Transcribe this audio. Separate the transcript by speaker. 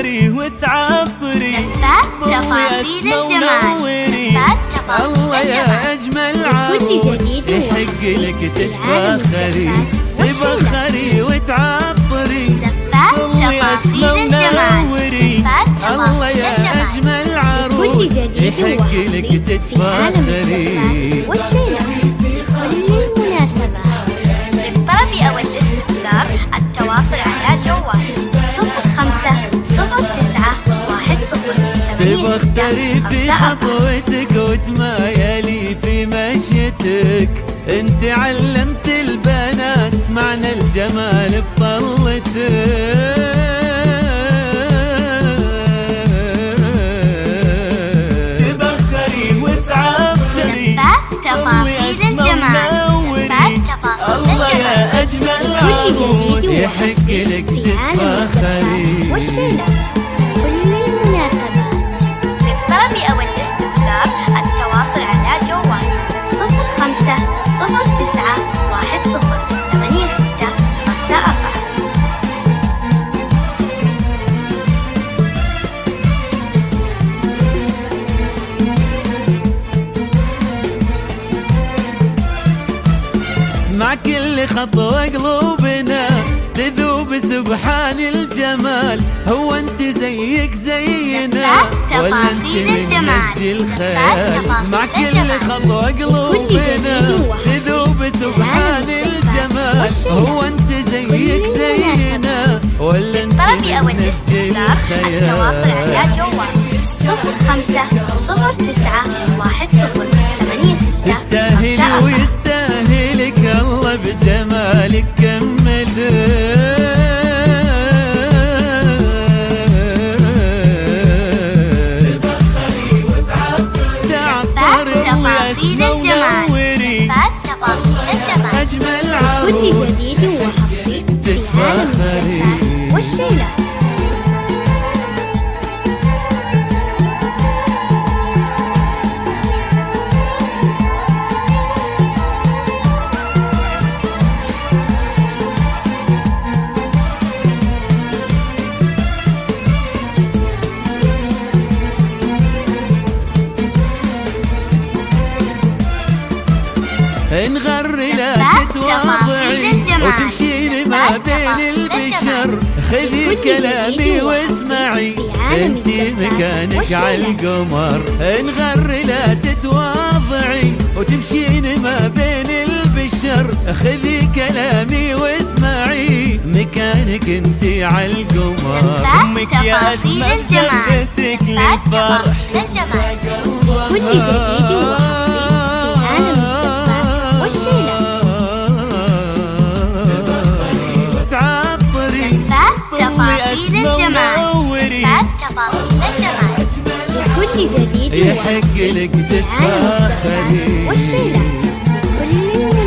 Speaker 1: تبخري وتعطري
Speaker 2: تفاصيل الجمال.
Speaker 1: الله يا أجمل عروس يحق لك تتفخري تبخري وتعطري
Speaker 2: تفاصيل الجمال.
Speaker 1: الله يا أجمل عروس يحق لك تتفخري
Speaker 2: والشيلة لكل المناسبات. للطلب أو الاستفسار التواصل على جوال 050910
Speaker 1: تبختري في خطوتك وتمايلي في مشيتك. انت علمت البنات معنى الجمال بطلتك. تبختري وتعطري
Speaker 2: تفاصيل الجمال.
Speaker 1: الله يا أجمل عروس يحق لك تتفخري
Speaker 2: والشيلة لكل المناسبات. للطلب أو الاستفسار التواصل على جوال 0509108654.
Speaker 1: مع كل خطوة قلوبنا تذوب سبحان الجمال. هو انت زيك زينا ولا انت من نسي الخيال؟ مع كل خطوة قلوبنا تذوب سبحان الجمال. هو انت زيك زينا ولا انت من نسي الخيال؟
Speaker 2: التواصل على جوال 0509108654.
Speaker 1: تستاهلي ويستاهلك الله بجمالك كمل.
Speaker 2: تفاصيل الجمال.
Speaker 1: أجمل عروس
Speaker 2: كل جديد وحصري في عالم الزفات والشيلات.
Speaker 1: انغري لا تتواضعي وتمشين ما بين البشر. خذي كلامي واسمعي انت مكانك على القمر. انغري لا تتواضعي وتمشين ما بين البشر. خذي كلامي واسمعي مكانك انت على القمر. امك يا اسماء زفتك للفرح
Speaker 2: كل جديد وحصري في عالم الزفات والشيلات. تفاصيل الجمال. لكل جديد
Speaker 1: يحق لك
Speaker 2: وحصري في عالم الزفات
Speaker 1: تتفخري
Speaker 2: والشيلات. لكل